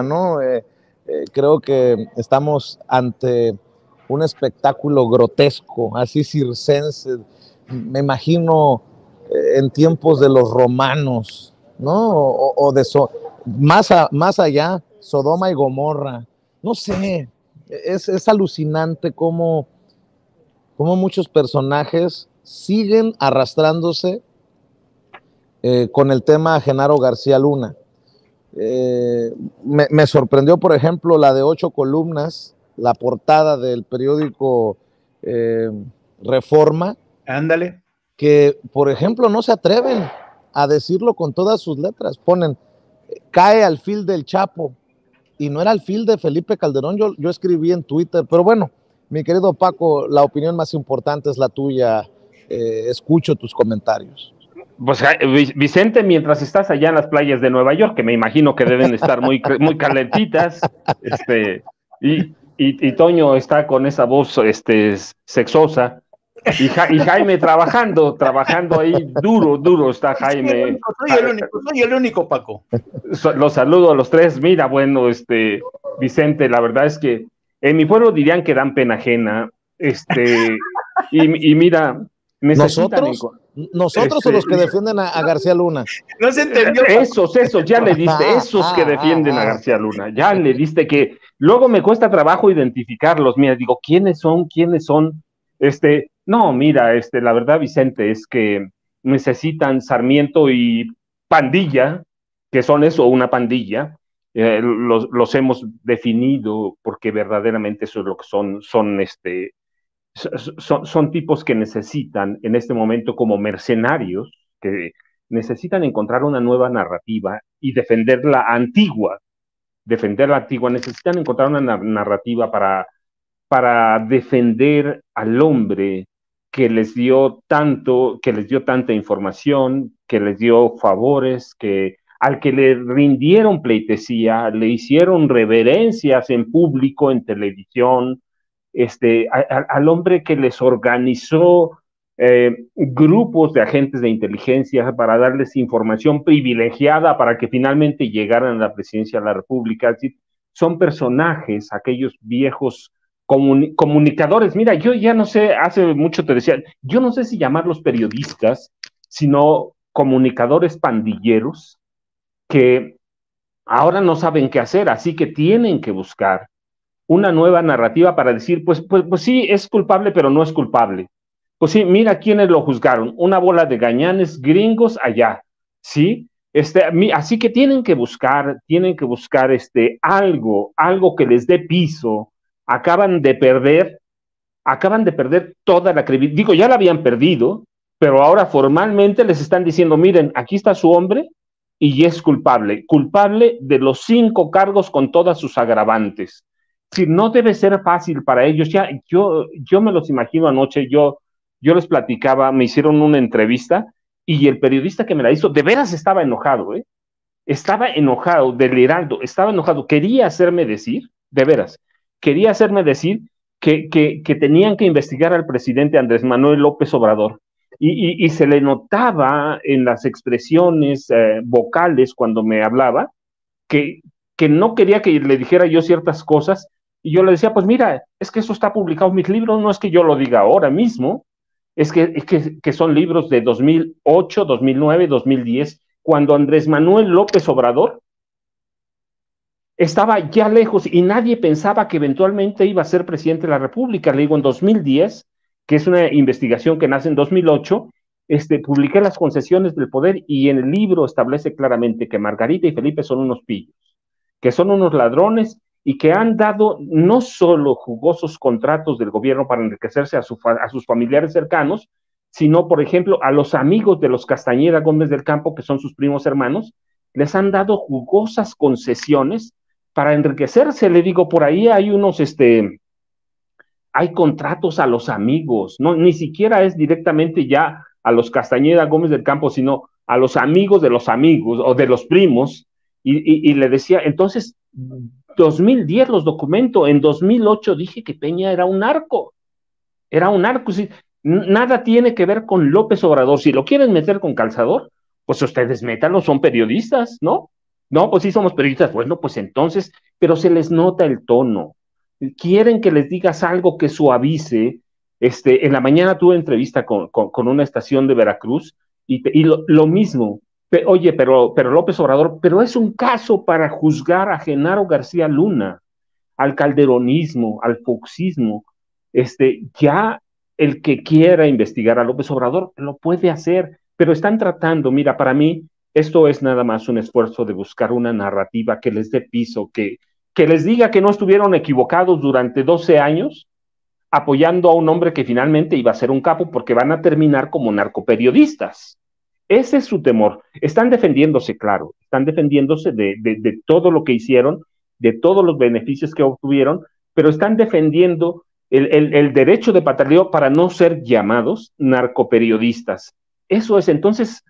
¿no? Creo que estamos ante un espectáculo grotesco, así circense. Me imagino en tiempos de los romanos, ¿no? O de más allá, Sodoma y Gomorra. No sé, es alucinante cómo muchos personajes siguen arrastrándose con el tema Genaro García Luna. Me sorprendió, por ejemplo, la de 8 columnas, la portada del periódico eh, Reforma. Ándale. Que, por ejemplo, no se atreven a decirlo con todas sus letras. Ponen, cae al fil del Chapo, y no era el fil de Felipe Calderón. Yo escribí en Twitter, pero bueno, mi querido Paco, la opinión más importante es la tuya. Escucho tus comentarios. Pues Vicente, mientras estás allá en las playas de Nueva York, que me imagino que deben estar muy calentitas, y Toño está con esa voz sexosa, y Jaime trabajando ahí duro está Jaime. Soy el único, Paco. Los saludo a los tres. Mira, bueno, Vicente, la verdad es que en mi pueblo dirían que dan pena ajena, y mira, ¿Nosotros o los que defienden a García Luna? No se entendió. Esos, ya le diste, esos que defienden a García Luna, ya le diste, que luego me cuesta trabajo identificarlos. Mira, digo, ¿quiénes son? No, mira, la verdad, Vicente, es que necesitan Sarmiento y pandilla, que son eso, una pandilla. Los hemos definido porque verdaderamente eso es lo que son tipos que necesitan en este momento, como mercenarios, que necesitan encontrar una nueva narrativa y defender la antigua, necesitan encontrar una narrativa para defender al hombre que les dio tanta información, que les dio favores, al que le rindieron pleitesía, le hicieron reverencias en público, en televisión, al hombre que les organizó grupos de agentes de inteligencia para darles información privilegiada para que finalmente llegaran a la presidencia de la República. Es decir, son personajes, aquellos viejos comunicadores. Mira, yo ya no sé, hace mucho te decía, yo no sé si llamarlos periodistas, sino comunicadores pandilleros que ahora no saben qué hacer, así que tienen que buscar una nueva narrativa para decir, pues sí, es culpable, pero no es culpable. Pues sí, mira quiénes lo juzgaron, una bola de gañanes gringos allá, ¿sí? Así que tienen que buscar algo que les dé piso. Acaban de perder toda la credibilidad. Digo, ya la habían perdido, pero ahora formalmente les están diciendo, miren, aquí está su hombre y es culpable de los 5 cargos con todas sus agravantes. Si no debe ser fácil para ellos, ya yo me los imagino anoche, yo les platicaba, me hicieron una entrevista y el periodista que me la hizo, de veras estaba enojado, estaba enojado del Heraldo, estaba enojado, quería hacerme decir, de veras, que tenían que investigar al presidente Andrés Manuel López Obrador. Y se le notaba en las expresiones vocales cuando me hablaba que no quería que le dijera yo ciertas cosas, y yo le decía, pues mira, es que eso está publicado en mis libros, no es que yo lo diga ahora mismo, es que son libros de 2008, 2009, 2010, cuando Andrés Manuel López Obrador estaba ya lejos y nadie pensaba que eventualmente iba a ser presidente de la República. Le digo, en 2010, que es una investigación que nace en 2008, publiqué las concesiones del poder y en el libro establece claramente que Margarita y Felipe son unos pillos, que son unos ladrones y que han dado no solo jugosos contratos del gobierno para enriquecerse a sus familiares cercanos, sino, por ejemplo, a los amigos de los Castañeda Gómez del Campo, que son sus primos hermanos, les han dado jugosas concesiones para enriquecerse. Le digo, por ahí hay hay contratos a los amigos, no, ni siquiera es directamente ya a los Castañeda Gómez del Campo, sino a los amigos de los amigos o de los primos, y le decía, entonces, 2010 los documento, en 2008 dije que Peña era un narco, sí, nada tiene que ver con López Obrador. Si lo quieren meter con calzador, pues ustedes métanlo, son periodistas, ¿no? No, pues sí somos periodistas. Bueno, pues entonces, pero se les nota el tono. Quieren que les digas algo que suavice. En la mañana tuve entrevista con una estación de Veracruz y lo mismo. Oye, pero López Obrador, pero es un caso para juzgar a Genaro García Luna, al calderonismo, al foxismo. Ya el que quiera investigar a López Obrador lo puede hacer, pero están tratando, mira, para mí esto es nada más un esfuerzo de buscar una narrativa que les dé piso, que les diga que no estuvieron equivocados durante 12 años apoyando a un hombre que finalmente iba a ser un capo porque van a terminar como narcoperiodistas. Ese es su temor. Están defendiéndose, claro, están defendiéndose de todo lo que hicieron, de todos los beneficios que obtuvieron, pero están defendiendo el derecho de pataleo para no ser llamados narcoperiodistas. Eso es, entonces,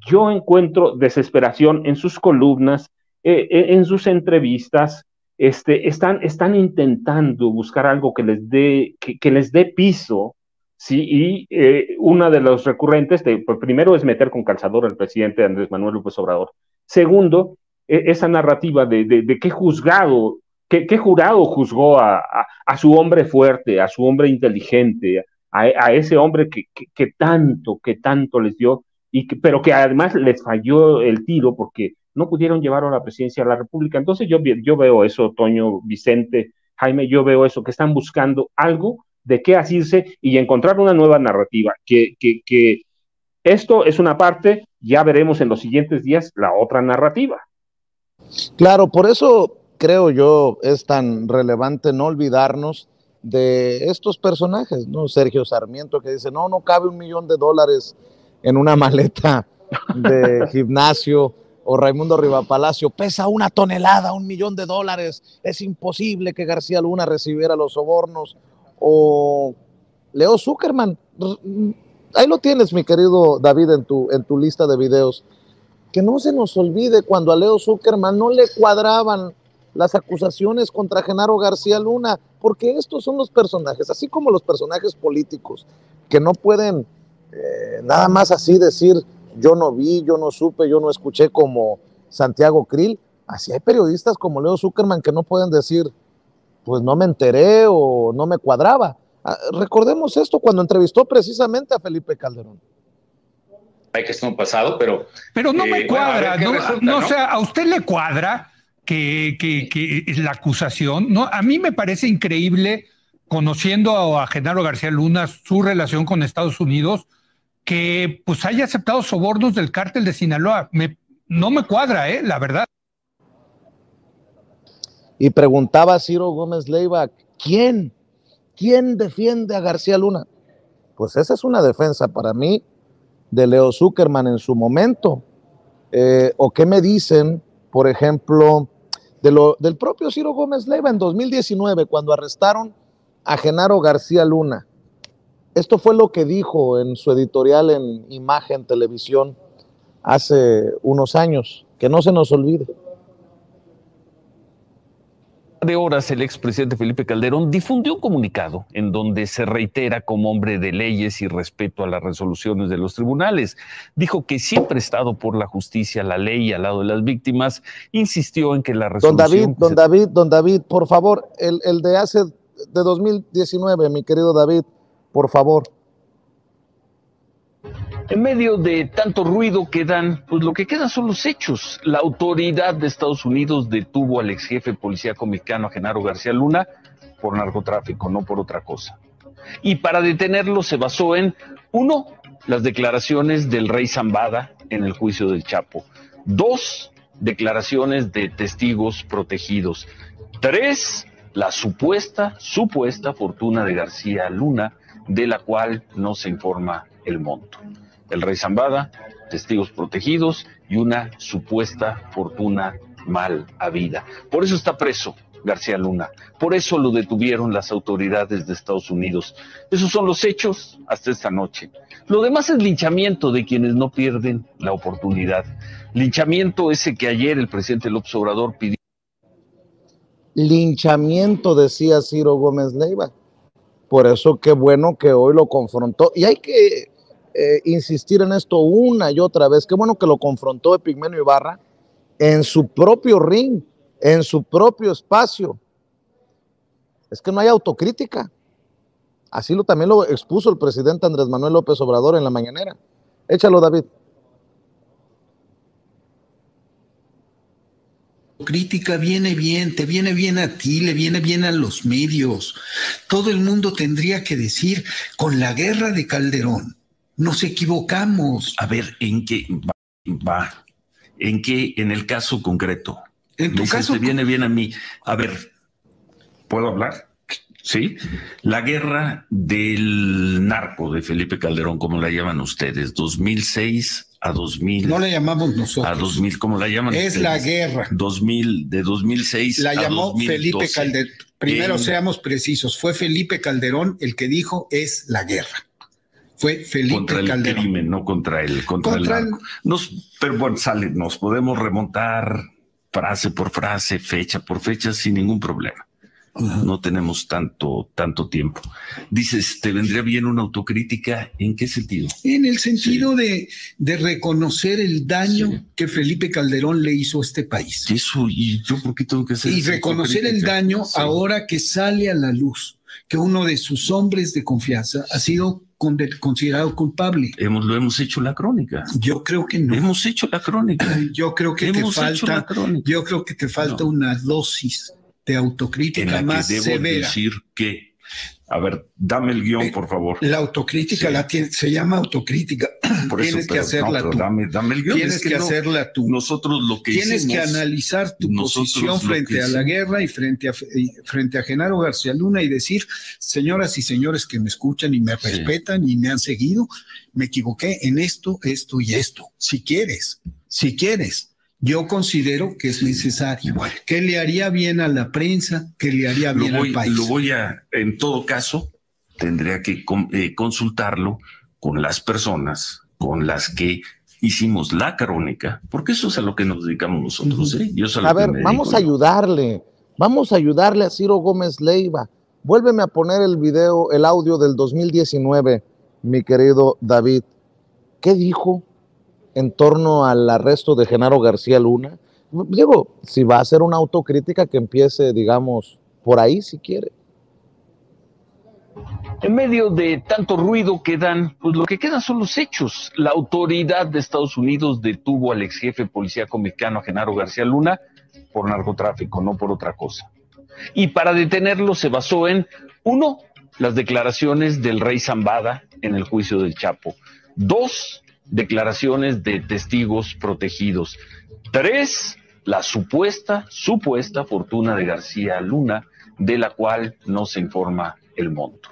yo encuentro desesperación en sus columnas, en sus entrevistas. Están intentando buscar algo que les dé piso, ¿sí? Y una de los recurrentes, pues primero es meter con calzador al presidente Andrés Manuel López Obrador. Segundo, esa narrativa de qué juzgado, qué jurado juzgó a su hombre fuerte, a su hombre inteligente, a ese hombre que tanto les dio, pero que además les falló el tiro porque no pudieron llevarlo a la presidencia de la República. Entonces yo veo eso, Toño, Vicente, Jaime, yo veo eso, que están buscando algo de qué asirse y encontrar una nueva narrativa, que esto es una parte, ya veremos en los siguientes días la otra narrativa. Claro, por eso creo yo es tan relevante no olvidarnos de estos personajes, ¿no? Sergio Sarmiento que dice, no cabe $1,000,000 en una maleta de gimnasio, o Raimundo Rivapalacio, pesa 1 tonelada, $1,000,000, es imposible que García Luna recibiera los sobornos, o Leo Zuckerman, ahí lo tienes, mi querido David, en tu lista de videos. Que no se nos olvide cuando a Leo Zuckerman no le cuadraban las acusaciones contra Genaro García Luna, porque estos son los personajes, así como los personajes políticos, que no pueden nada más así decir, yo no vi, yo no supe, yo no escuché, como Santiago Krill. Así hay periodistas como Leo Zuckerman que no pueden decir, pues no me enteré o no me cuadraba. Recordemos esto cuando entrevistó precisamente a Felipe Calderón. Hay que estar pasado, pero no me cuadra, bueno, resulta, ¿no? O sea, ¿a usted le cuadra que la acusación? No, a mí me parece increíble, conociendo a Genaro García Luna, su relación con Estados Unidos, que pues haya aceptado sobornos del cártel de Sinaloa. No me cuadra, la verdad. Y preguntaba Ciro Gómez Leiva, ¿quién defiende a García Luna? Pues esa es una defensa para mí de Leo Zuckerman en su momento. ¿O qué me dicen, por ejemplo, del propio Ciro Gómez Leiva en 2019, cuando arrestaron a Genaro García Luna? Esto fue lo que dijo en su editorial en Imagen Televisión hace unos años, que no se nos olvide. De horas, el expresidente Felipe Calderón difundió un comunicado en donde se reitera como hombre de leyes y respeto a las resoluciones de los tribunales. Dijo que siempre ha estado por la justicia, la ley y al lado de las víctimas. Insistió en que la resolución... Don David, por favor, el de hace de 2019, mi querido David, por favor. En medio de tanto ruido quedan, pues lo que quedan son los hechos. La autoridad de Estados Unidos detuvo al ex jefe policíaco mexicano Genaro García Luna por narcotráfico, no por otra cosa. Y para detenerlo se basó en, 1, las declaraciones del rey Zambada en el juicio del Chapo. 2, declaraciones de testigos protegidos. 3, la supuesta fortuna de García Luna, de la cual no se informa el monto. El rey Zambada, testigos protegidos y una supuesta fortuna mal habida. Por eso está preso García Luna, por eso lo detuvieron las autoridades de Estados Unidos. Esos son los hechos hasta esta noche. Lo demás es linchamiento de quienes no pierden la oportunidad. Linchamiento ese que ayer el presidente López Obrador pidió. Linchamiento, decía Ciro Gómez Leiva. Por eso qué bueno que hoy lo confrontó. Y hay que insistir en esto una y otra vez. Qué bueno que lo confrontó Epigmenio Ibarra, en su propio ring, en su propio espacio. Es que no hay autocrítica. Así también lo expuso el presidente Andrés Manuel López Obrador en la mañanera. Échalo, David. Crítica viene bien, te viene bien a ti, le viene bien a los medios. Todo el mundo tendría que decir, con la guerra de Calderón, nos equivocamos. A ver, ¿en qué va? ¿En qué? En el caso concreto. En tu caso, te viene bien a mí. A ver, ¿puedo hablar? Sí. La guerra del narco de Felipe Calderón, ¿cómo la llaman ustedes? 2006 a 2000. No la llamamos nosotros. A 2000, ¿cómo la llaman es ustedes? La guerra. 2000, de 2006 la a llamó 2012. Felipe Calderón. Primero seamos precisos, fue Felipe Calderón el que dijo es la guerra. Fue Felipe contra el Calderón. Crimen, no contra el narco. Pero bueno, nos podemos remontar frase por frase, fecha por fecha, sin ningún problema. No tenemos tanto tiempo. Dices, ¿te vendría bien una autocrítica? ¿En qué sentido? En el sentido de reconocer el daño que Felipe Calderón le hizo a este país. Eso, ¿y yo por qué tengo que hacer? Y reconocer el daño ahora que sale a la luz, que uno de sus hombres de confianza ha sido considerado culpable. Lo hemos hecho la crónica. Yo creo que no. Hemos hecho la crónica. Yo creo que te falta una dosis de autocrítica en la más que debo severa. Decir que, a ver, dame el guión, por favor. La autocrítica se llama autocrítica. Por eso, tienes que hacerla tú. Dame el guión. Tienes que hacerla tú. Nosotros lo que tienes hicimos, que analizar tu posición frente a la guerra y frente a Genaro García Luna y decir, señoras y señores que me escuchan y me respetan y me han seguido, me equivoqué en esto, esto y esto. Si quieres. Yo considero que es necesario, que le haría bien a la prensa, que le haría bien al país. En todo caso, tendría que consultarlo con las personas con las que hicimos la crónica, porque eso es a lo que nos dedicamos nosotros. A ver, vamos a ayudarle a Ciro Gómez Leiva. Vuélveme a poner el audio del 2019, mi querido David. ¿Qué dijo en torno al arresto de Genaro García Luna? Digo, si va a hacer una autocrítica, que empiece, digamos, por ahí si quiere. En medio de tanto ruido quedan, pues lo que quedan son los hechos. La autoridad de Estados Unidos detuvo al ex jefe policíaco mexicano Genaro García Luna por narcotráfico, no por otra cosa. Y para detenerlo se basó en, 1, las declaraciones del rey Zambada en el juicio del Chapo. 2, declaraciones de testigos protegidos. 3, la supuesta fortuna de García Luna, de la cual no se informa el monto.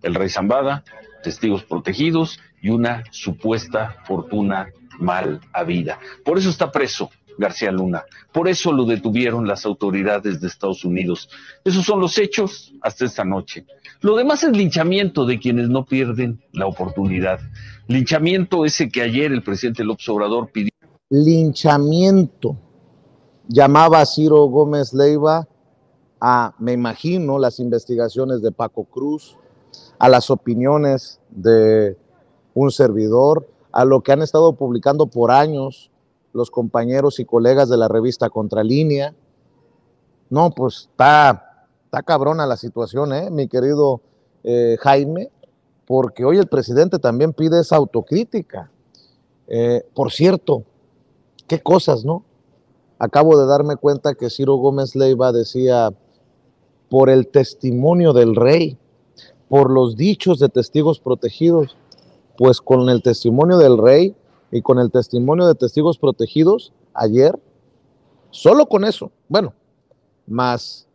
El rey Zambada, testigos protegidos y una supuesta fortuna mal habida. Por eso está preso García Luna. Por eso lo detuvieron las autoridades de Estados Unidos. Esos son los hechos hasta esta noche. Lo demás es linchamiento de quienes no pierden la oportunidad. Linchamiento ese que ayer el presidente López Obrador pidió. Linchamiento. Llamaba a Ciro Gómez Leiva a, me imagino, las investigaciones de Paco Cruz, a las opiniones de un servidor, a lo que han estado publicando por años los compañeros y colegas de la revista Contralínea. No, pues está cabrona la situación, mi querido Jaime, porque hoy el presidente también pide esa autocrítica. Por cierto, qué cosas, ¿no? Acabo de darme cuenta que Ciro Gómez Leiva decía, por el testimonio del rey, por los dichos de testigos protegidos, pues con el testimonio del rey y con el testimonio de testigos protegidos, ayer, solo con eso, bueno, más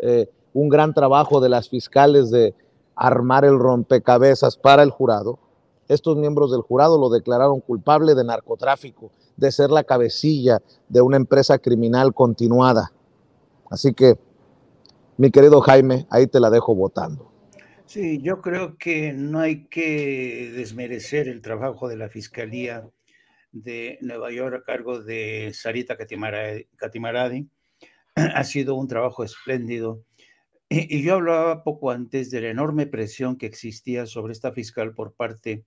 un gran trabajo de las fiscales de armar el rompecabezas para el jurado, estos miembros del jurado lo declararon culpable de narcotráfico, de ser la cabecilla de una empresa criminal continuada. Así que, mi querido Jaime, ahí te la dejo votando. Sí, yo creo que no hay que desmerecer el trabajo de la Fiscalía de Nueva York a cargo de Sarita Catimaradi. Ha sido un trabajo espléndido. Y yo hablaba poco antes de la enorme presión que existía sobre esta fiscal por parte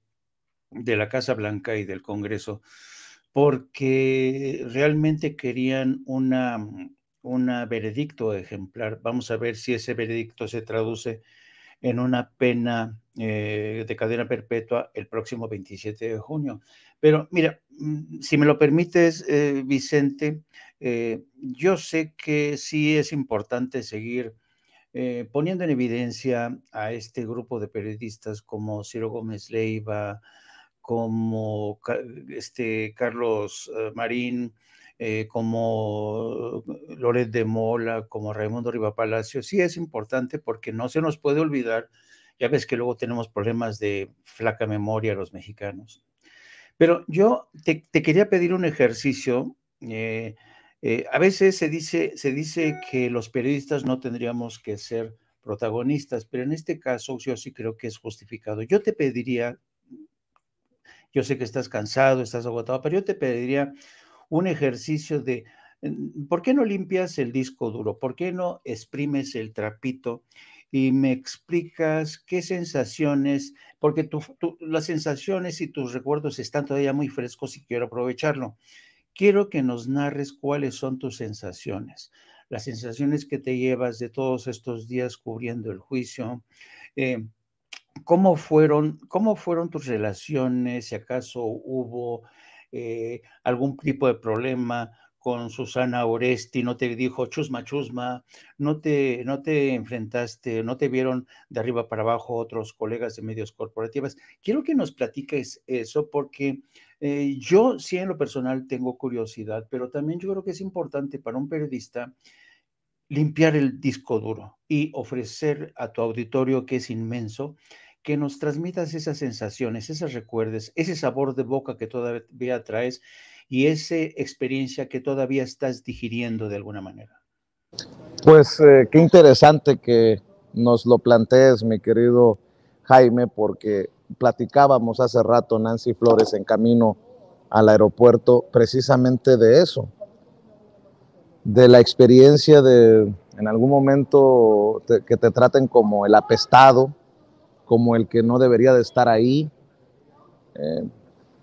de la Casa Blanca y del Congreso, porque realmente querían una veredicto ejemplar. Vamos a ver si ese veredicto se traduce en una pena de cadena perpetua el próximo 27 de junio. Pero mira, si me lo permites, Vicente, yo sé que sí es importante seguir poniendo en evidencia a este grupo de periodistas como Ciro Gómez Leiva, como Carlos Marín, como Loret de Mola, como Raimundo Riva Palacio. Sí es importante porque no se nos puede olvidar, ya ves que luego tenemos problemas de flaca memoria los mexicanos. Pero yo te quería pedir un ejercicio. A veces se dice que los periodistas no tendríamos que ser protagonistas, pero en este caso yo sí creo que es justificado. Yo te pediría, yo sé que estás cansado, estás agotado, pero yo te pediría un ejercicio de, ¿por qué no limpias el disco duro? ¿Por qué no exprimes el trapito y me explicas qué sensaciones, porque las sensaciones y tus recuerdos están todavía muy frescos y quiero aprovecharlo? Quiero que nos narres cuáles son tus sensaciones, las sensaciones que te llevas de todos estos días cubriendo el juicio. ¿Cómo fueron tus relaciones? Si acaso hubo algún tipo de problema con Susana Oresti, no te dijo chusma, chusma, no te enfrentaste, no te vieron de arriba para abajo otros colegas de medios corporativos. Quiero que nos platiques eso porque yo sí en lo personal tengo curiosidad, pero también yo creo que es importante para un periodista limpiar el disco duro y ofrecer a tu auditorio, que es inmenso, que nos transmitas esas sensaciones, esos recuerdos, ese sabor de boca que todavía traes y esa experiencia que todavía estás digiriendo de alguna manera. Pues qué interesante que nos lo plantees, mi querido Jaime, porque platicábamos hace rato, Nancy Flores, en camino al aeropuerto, precisamente de eso, de la experiencia de en algún momento que te traten como el apestado, como el que no debería de estar ahí.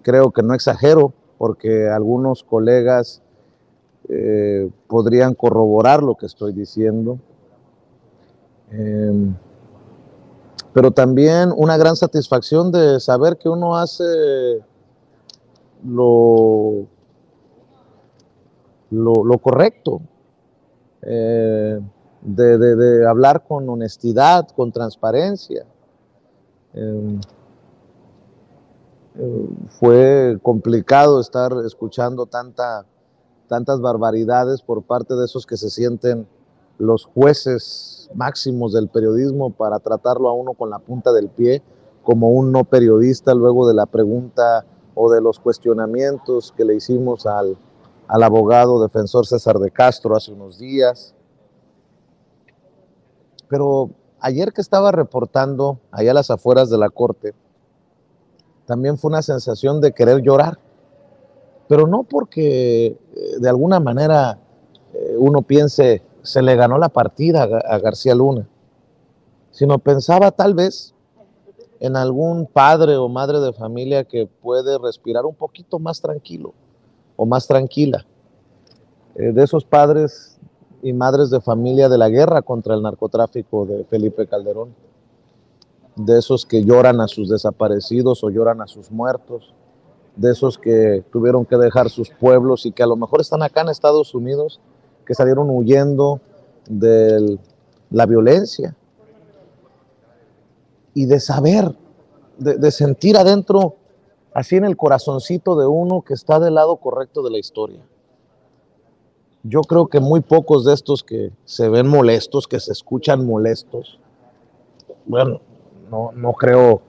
Creo que no exagero, porque algunos colegas podrían corroborar lo que estoy diciendo. Pero también una gran satisfacción de saber que uno hace lo correcto, de hablar con honestidad, con transparencia. Fue complicado estar escuchando tantas barbaridades por parte de esos que se sienten los jueces máximos del periodismo para tratarlo a uno con la punta del pie, como un no periodista, luego de la pregunta o de los cuestionamientos que le hicimos al abogado defensor César de Castro hace unos días. Pero ayer que estaba reportando allá a las afueras de la corte, también fue una sensación de querer llorar, pero no porque de alguna manera uno piense se le ganó la partida a García Luna, sino pensaba tal vez en algún padre o madre de familia que puede respirar un poquito más tranquilo o más tranquila, de esos padres y madres de familia de la guerra contra el narcotráfico de Felipe Calderón, de esos que lloran a sus desaparecidos o lloran a sus muertos, de esos que tuvieron que dejar sus pueblos y que a lo mejor están acá en Estados Unidos, que salieron huyendo de la violencia, y de saber, de sentir adentro, así en el corazoncito de uno, que está del lado correcto de la historia. Yo creo que muy pocos de estos que se ven molestos, que se escuchan molestos, bueno, no creo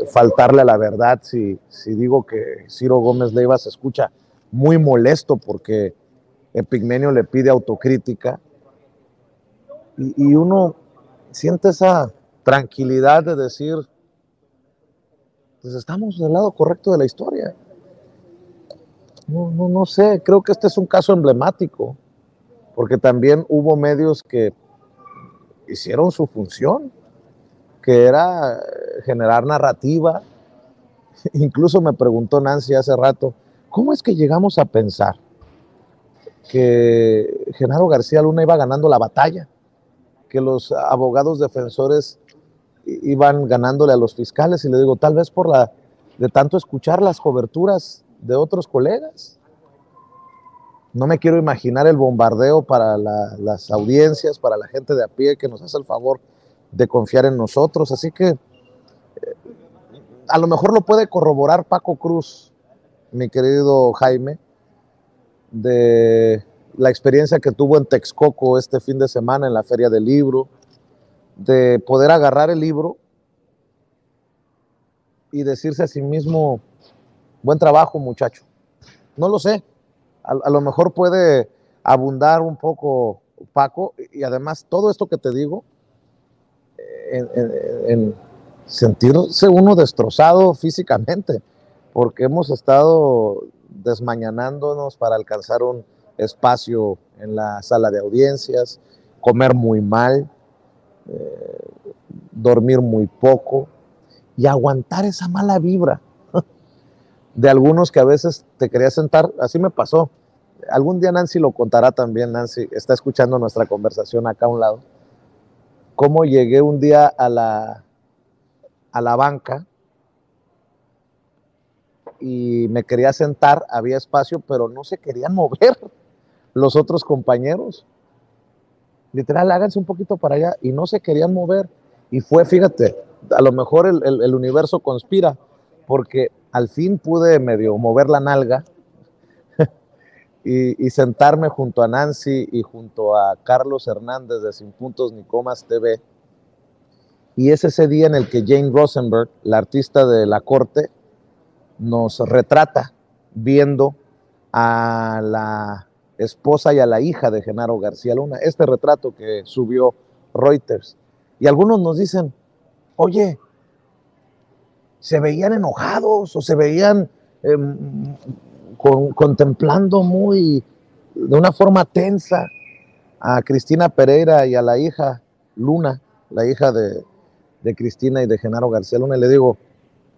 faltarle a la verdad si digo que Ciro Gómez Leiva se escucha muy molesto porque Epigmenio le pide autocrítica, y uno siente esa tranquilidad de decir, pues estamos del lado correcto de la historia. No sé, creo que este es un caso emblemático, porque también hubo medios que hicieron su función, que era generar narrativa, Incluso me preguntó Nancy hace rato, ¿cómo es que llegamos a pensar que Genaro García Luna iba ganando la batalla? Que los abogados defensores iban ganándole a los fiscales, y le digo, tal vez de tanto escuchar las coberturas de otros colegas. No me quiero imaginar el bombardeo para las audiencias, para la gente de a pie que nos hace el favor de confiar en nosotros. Así que a lo mejor lo puede corroborar Paco Cruz, mi querido Jaime, de la experiencia que tuvo en Texcoco este fin de semana en la Feria del Libro, de poder agarrar el libro y decirse a sí mismo, buen trabajo, muchacho. No lo sé, a lo mejor puede abundar un poco Paco, y además todo esto que te digo, en sentirse uno destrozado físicamente, porque hemos estado desmañanándonos para alcanzar un espacio en la sala de audiencias, comer muy mal, dormir muy poco y aguantar esa mala vibra de algunos que a veces te querías sentar. Así me pasó. Algún día Nancy lo contará también. Nancy está escuchando nuestra conversación acá a un lado. Cómo llegué un día a la banca y me quería sentar, había espacio, pero no se querían mover los otros compañeros. Literal, háganse un poquito para allá, y no se querían mover. Y fue, fíjate, a lo mejor el universo conspira, porque al fin pude medio mover la nalga y sentarme junto a Nancy y junto a Carlos Hernández de Sin Puntos Ni Comas TV. Y es ese día en el que Jane Rosenberg, la artista de la corte, nos retrata viendo a la esposa y a la hija de Genaro García Luna, este retrato que subió Reuters. Y algunos nos dicen, oye, se veían enojados o se veían contemplando de una forma tensa a Cristina Pereira y a la hija Luna, la hija de Cristina y de Genaro García Luna. Y le digo,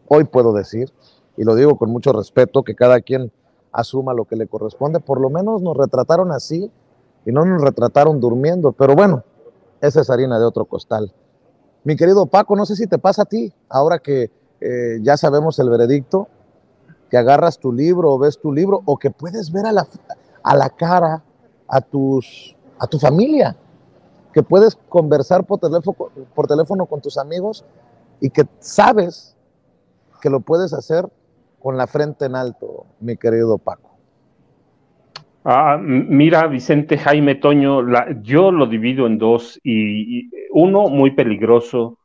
hoy puedo decir, y lo digo con mucho respeto, que cada quien asuma lo que le corresponde. Por lo menos nos retrataron así y no nos retrataron durmiendo, pero bueno, esa es harina de otro costal. Mi querido Paco, no sé si te pasa a ti, ahora que ya sabemos el veredicto, que agarras tu libro o ves tu libro, o que puedes ver a la cara a tu familia, que puedes conversar por teléfono con tus amigos y que sabes que lo puedes hacer con la frente en alto, mi querido Paco. Mira, Vicente, Jaime, Toño, yo lo divido en dos, y uno muy peligroso.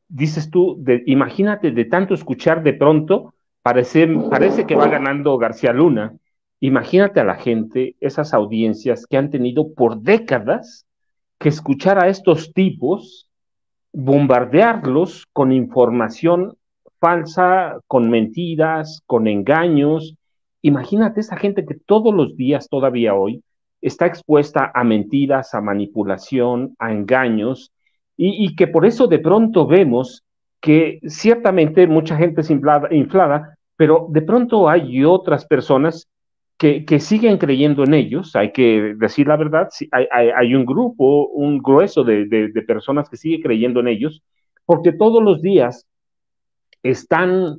Dices tú, imagínate, de tanto escuchar, de pronto parece que va ganando García Luna. Imagínate a la gente, esas audiencias que han tenido por décadas que escuchar a estos tipos, bombardearlos con información falsa, con mentiras, con engaños. Imagínate esa gente que todos los días, todavía hoy, está expuesta a mentiras, a manipulación, a engaños, y que por eso de pronto vemos que ciertamente mucha gente es inflada, pero de pronto hay otras personas que siguen creyendo en ellos. Hay que decir la verdad, hay un grupo, un grueso de personas que sigue creyendo en ellos, porque todos los días están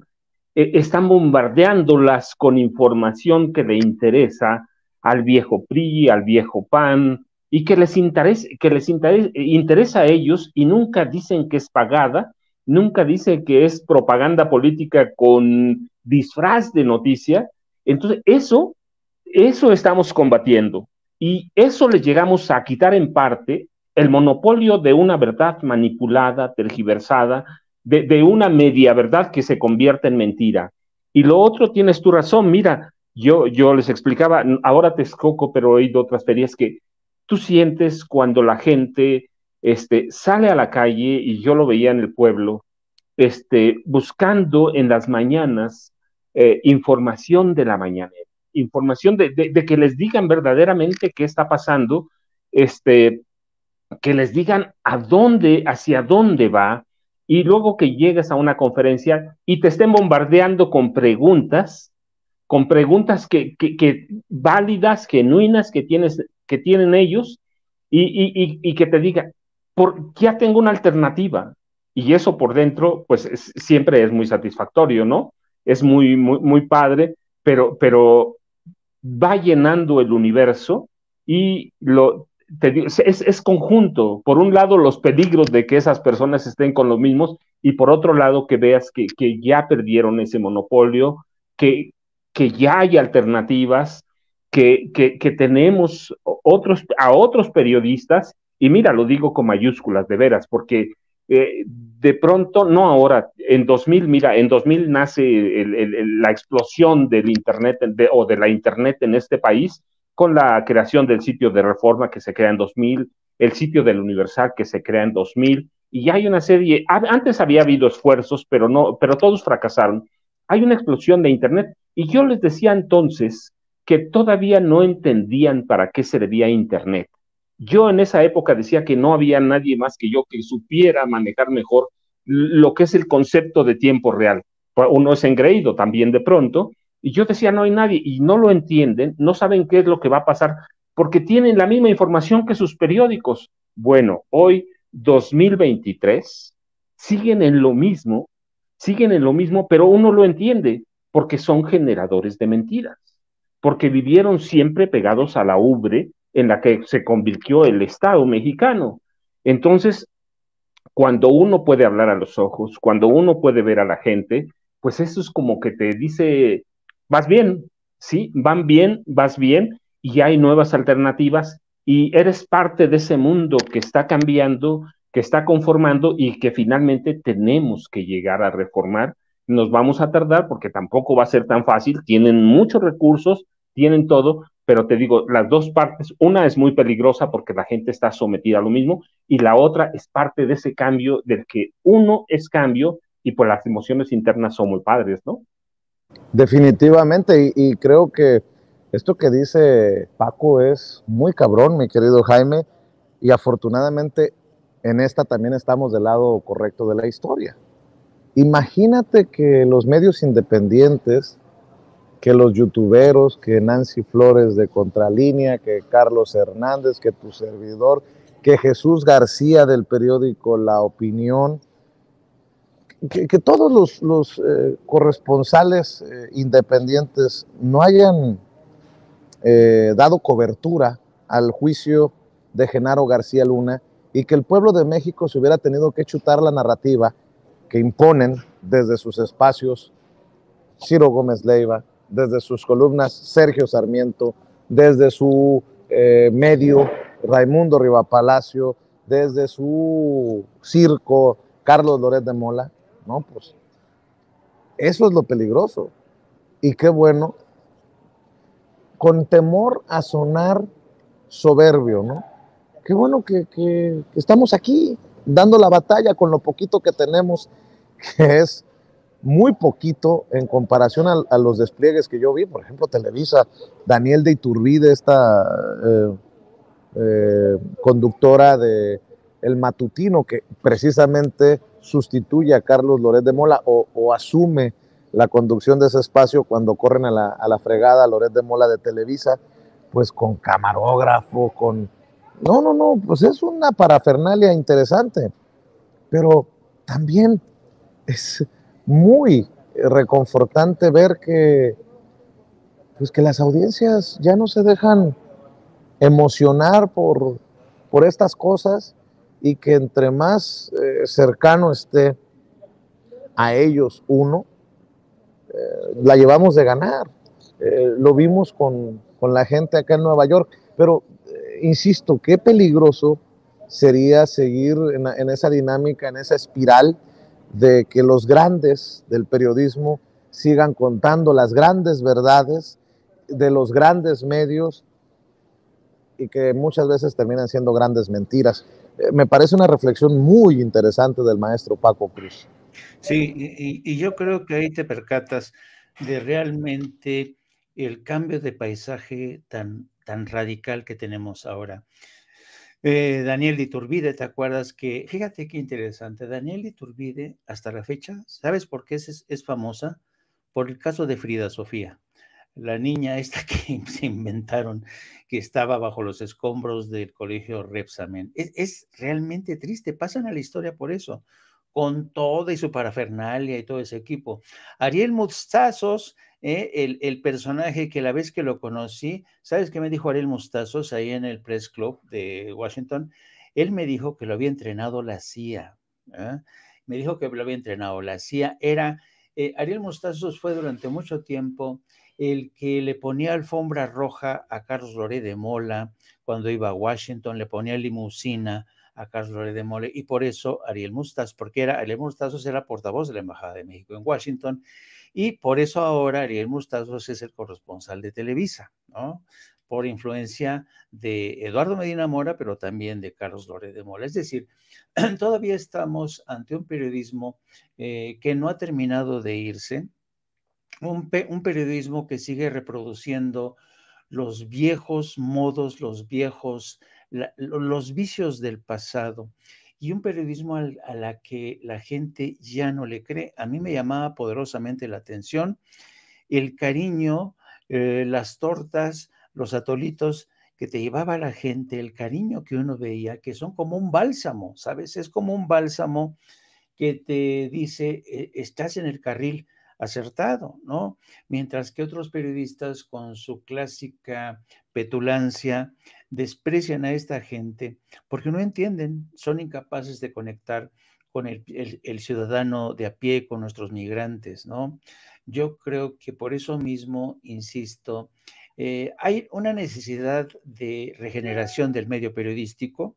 bombardeándolas con información que le interesa al viejo PRI, al viejo PAN, y que les interesa a ellos, y nunca dicen que es pagada, nunca dicen que es propaganda política con disfraz de noticia. Entonces, eso estamos combatiendo, y eso le llegamos a quitar en parte el monopolio de una verdad manipulada, tergiversada, de una media verdad que se convierte en mentira. Y lo otro, tienes tu razón. Mira, yo les explicaba, ahora Texcoco, pero he ido a otras ferias, que tú sientes cuando la gente sale a la calle, y yo lo veía en el pueblo, buscando en las mañanas información de la mañanera, información de que les digan verdaderamente qué está pasando, que les digan hacia dónde va, y luego que llegues a una conferencia y te estén bombardeando con preguntas que válidas, genuinas, que tienen ellos, y que te digan, ya tengo una alternativa, y eso por dentro, pues siempre es muy satisfactorio, ¿no? Es muy, muy, muy padre, pero va llenando el universo y es conjunto. Por un lado, los peligros de que esas personas estén con los mismos, y por otro lado, que veas que ya perdieron ese monopolio, que ya hay alternativas, que tenemos a otros periodistas, y mira, lo digo con mayúsculas, de veras, porque de pronto, no ahora, en 2000 nace la explosión del Internet o de la Internet en este país, con la creación del sitio de Reforma que se crea en 2000, el sitio del Universal que se crea en 2000, y ya hay una serie, antes había habido esfuerzos, pero todos fracasaron. Hay una explosión de Internet, y yo les decía entonces que todavía no entendían para qué servía Internet. Yo en esa época decía que no había nadie más que yo que supiera manejar mejor lo que es el concepto de tiempo real. Uno es engreído también de pronto, y yo decía, no hay nadie, y no lo entienden, no saben qué es lo que va a pasar, porque tienen la misma información que sus periódicos. Bueno, hoy, 2023, siguen en lo mismo, pero uno lo entiende, porque son generadores de mentiras, porque vivieron siempre pegados a la ubre en la que se convirtió el Estado mexicano. Entonces, cuando uno puede hablar a los ojos, cuando uno puede ver a la gente, pues eso es como que te dice, vas bien, ¿sí? Van bien, vas bien, y hay nuevas alternativas, y eres parte de ese mundo que está cambiando, que está conformando, y que finalmente tenemos que llegar a reformar. Nos vamos a tardar porque tampoco va a ser tan fácil, tienen muchos recursos, tienen todo, pero te digo, las dos partes, una es muy peligrosa porque la gente está sometida a lo mismo, y la otra es parte de ese cambio del que uno es cambio, y pues las emociones internas son muy padres, ¿no? Definitivamente, y creo que esto que dice Paco es muy cabrón, mi querido Jaime, y afortunadamente en esta también estamos del lado correcto de la historia. Imagínate que los medios independientes, que los youtuberos, que Nancy Flores de Contralínea, que Carlos Hernández, que tu servidor, que Jesús García del periódico La Opinión, que todos los corresponsales independientes no hayan dado cobertura al juicio de Genaro García Luna, y que el pueblo de México se hubiera tenido que chutar la narrativa que imponen desde sus espacios Ciro Gómez Leiva, desde sus columnas Sergio Sarmiento, desde su medio Raimundo Rivapalacio, desde su circo Carlos Loret de Mola, ¿no? Pues eso es lo peligroso. Y qué bueno, con temor a sonar soberbio, ¿no? Qué bueno que estamos aquí dando la batalla con lo poquito que tenemos, que es muy poquito en comparación a los despliegues que yo vi. Por ejemplo, Televisa, Daniel de Iturbide, esta conductora de El Matutino, que precisamente sustituye a Carlos Loret de Mola o asume la conducción de ese espacio cuando corren a la fregada a Loret de Mola de Televisa, pues con camarógrafo, con... No, pues es una parafernalia interesante, pero también es muy reconfortante ver que las audiencias ya no se dejan emocionar por estas cosas, y que entre más cercano esté a ellos uno, la llevamos de ganar. Lo vimos con la gente acá en Nueva York, pero insisto, qué peligroso sería seguir en esa dinámica, en esa espiral de que los grandes del periodismo sigan contando las grandes verdades de los grandes medios, y que muchas veces terminan siendo grandes mentiras. Me parece una reflexión muy interesante del maestro Paco Cruz. Sí, y yo creo que ahí te percatas de realmente el cambio de paisaje tan radical que tenemos ahora. Daniel de Iturbide, ¿te acuerdas que, fíjate qué interesante, Daniel de Iturbide hasta la fecha, ¿sabes por qué es famosa? Por el caso de Frida Sofía, la niña esta que se inventaron, que estaba bajo los escombros del colegio Repsamen. Es realmente triste, pasan a la historia por eso, con toda y su parafernalia y todo ese equipo. Ariel Mustazos, el personaje que la vez que lo conocí, ¿sabes qué me dijo Ariel Mustazos ahí en el Press Club de Washington? Él me dijo que lo había entrenado la CIA. Me dijo que lo había entrenado la CIA. Ariel Mustazos fue durante mucho tiempo el que le ponía alfombra roja a Carlos Loret de Mola cuando iba a Washington, le ponía limusina a Carlos Loret de Mola, y por eso Ariel Mustazos, porque Ariel Mustazos era portavoz de la Embajada de México en Washington, y por eso ahora Ariel Mustazos es el corresponsal de Televisa, ¿no? Por influencia de Eduardo Medina Mora, pero también de Carlos Loret de Mola. Es decir, todavía estamos ante un periodismo que no ha terminado de irse, un periodismo que sigue reproduciendo los viejos modos, los vicios del pasado, y un periodismo a la que la gente ya no le cree. A mí me llamaba poderosamente la atención el cariño, las tortas, los atolitos que te llevaba la gente, el cariño que uno veía, que son como un bálsamo, ¿sabes? Es como un bálsamo que te dice, estás en el carril acertado, ¿no? Mientras que otros periodistas con su clásica petulancia desprecian a esta gente porque no entienden, son incapaces de conectar con el ciudadano de a pie, con nuestros migrantes, ¿no? Yo creo que por eso mismo, insisto, hay una necesidad de regeneración del medio periodístico,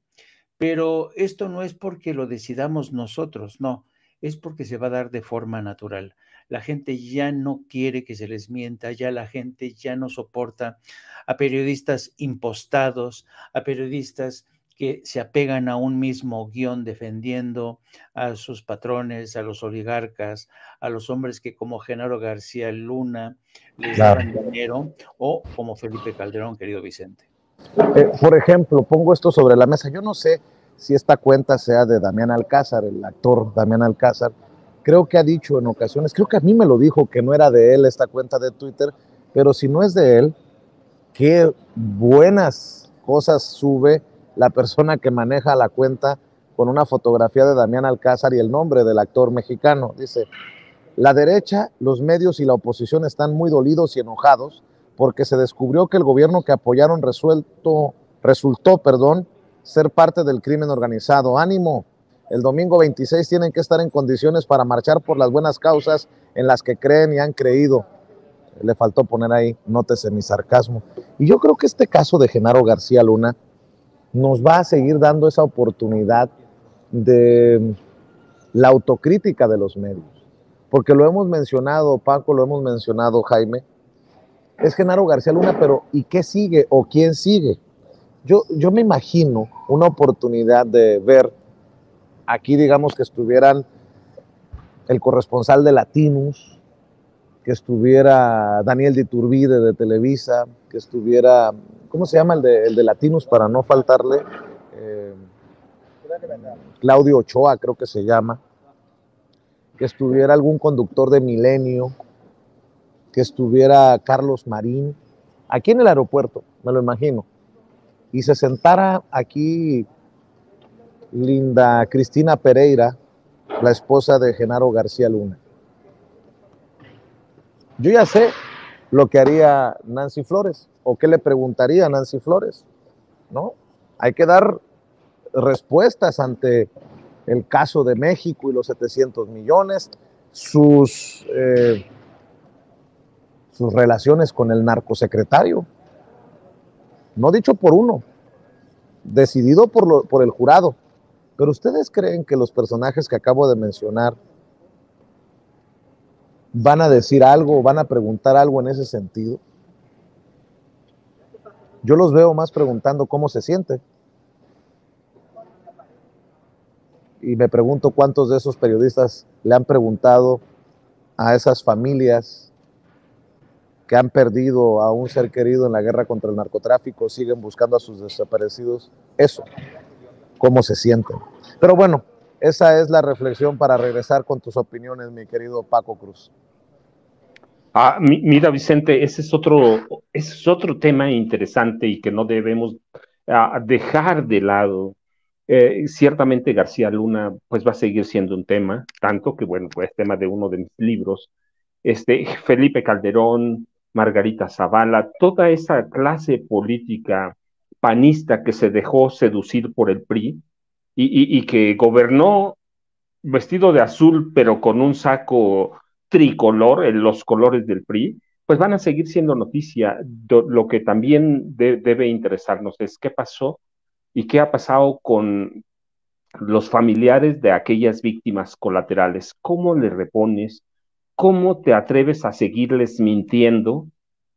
pero esto no es porque lo decidamos nosotros, no, es porque se va a dar de forma natural. La gente ya no quiere que se les mienta, ya la gente ya no soporta a periodistas impostados, a periodistas que se apegan a un mismo guión defendiendo a sus patrones, a los oligarcas, a los hombres que como Genaro García Luna les daban dinero, o como Felipe Calderón, querido Vicente. Por ejemplo, pongo esto sobre la mesa. Yo no sé si esta cuenta sea de Damián Alcázar, el actor Damián Alcázar. Creo que ha dicho en ocasiones, creo que a mí me lo dijo, que no era de él esta cuenta de Twitter, pero si no es de él, qué buenas cosas sube la persona que maneja la cuenta con una fotografía de Damián Alcázar y el nombre del actor mexicano. Dice, la derecha, los medios y la oposición están muy dolidos y enojados porque se descubrió que el gobierno que apoyaron resultó, ser parte del crimen organizado. ¡Ánimo! El domingo 26 tienen que estar en condiciones para marchar por las buenas causas en las que creen y han creído. Le faltó poner ahí, nótese mi sarcasmo. Y yo creo que este caso de Genaro García Luna nos va a seguir dando esa oportunidad de la autocrítica de los medios. Porque lo hemos mencionado, Paco, lo hemos mencionado, Jaime, es Genaro García Luna, pero ¿y qué sigue o quién sigue? Yo me imagino una oportunidad de ver aquí, digamos, que estuvieran el corresponsal de Latinus, que estuviera Daniel de Iturbide de Televisa, que estuviera, ¿cómo se llama el de Latinus para no faltarle? Claudio Ochoa, creo que se llama, que estuviera algún conductor de Milenio, que estuviera Carlos Marín, aquí en el aeropuerto, me lo imagino, y se sentara aquí Linda Cristina Pereira, la esposa de Genaro García Luna. Yo ya sé lo que haría Nancy Flores, o qué le preguntaría a Nancy Flores, ¿no? Hay que dar respuestas ante el caso de México y los 700 millones, sus relaciones con el narcosecretario, no dicho por uno, decidido por el jurado. Pero ¿ustedes creen que los personajes que acabo de mencionar van a decir algo, van a preguntar algo en ese sentido? Yo los veo más preguntando cómo se siente. Y me pregunto cuántos de esos periodistas le han preguntado a esas familias que han perdido a un ser querido en la guerra contra el narcotráfico siguen buscando a sus desaparecidos, eso, cómo se sienten. Pero bueno, esa es la reflexión para regresar con tus opiniones, mi querido Paco Cruz. Mira, Vicente, ese es otro tema interesante y que no debemos dejar de lado. Ciertamente García Luna pues va a seguir siendo un tema, tanto que bueno, pues tema de uno de mis libros. Felipe Calderón, Margarita Zavala, toda esa clase política panista que se dejó seducir por el PRI y que gobernó vestido de azul, pero con un saco tricolor, en los colores del PRI, pues van a seguir siendo noticia. Lo que también debe interesarnos es qué pasó y qué ha pasado con los familiares de aquellas víctimas colaterales. ¿Cómo le repones? ¿Cómo te atreves a seguirles mintiendo?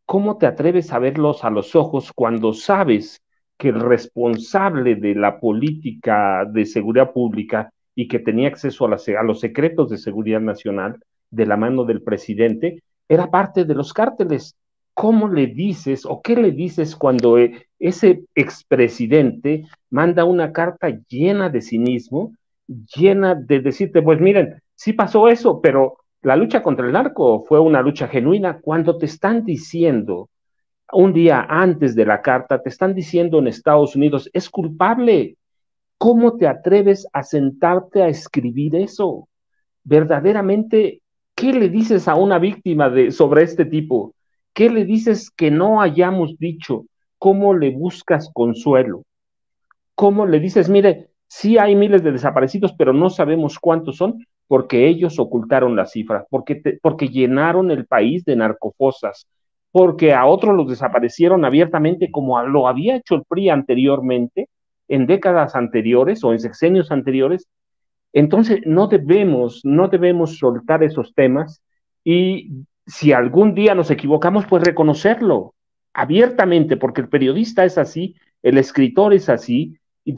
¿Cómo te atreves a verlos a los ojos cuando sabes que el responsable de la política de seguridad pública y que tenía acceso a los secretos de seguridad nacional de la mano del presidente era parte de los cárteles? ¿Cómo le dices o qué le dices cuando ese expresidente manda una carta llena de cinismo, llena de decirte, pues miren, sí pasó eso, pero la lucha contra el narco fue una lucha genuina? Cuando te están diciendo, un día antes de la carta, te están diciendo en Estados Unidos, es culpable. ¿Cómo te atreves a sentarte a escribir eso? Verdaderamente, ¿qué le dices a una víctima sobre este tipo? ¿Qué le dices que no hayamos dicho? ¿Cómo le buscas consuelo? ¿Cómo le dices, mire, sí hay miles de desaparecidos, pero no sabemos cuántos son, porque ellos ocultaron las cifras, porque llenaron el país de narcofosas, porque a otros los desaparecieron abiertamente como lo había hecho el PRI anteriormente, en décadas anteriores o en sexenios anteriores? Entonces no debemos soltar esos temas, y si algún día nos equivocamos, pues reconocerlo abiertamente, porque el periodista es así, el escritor es así, y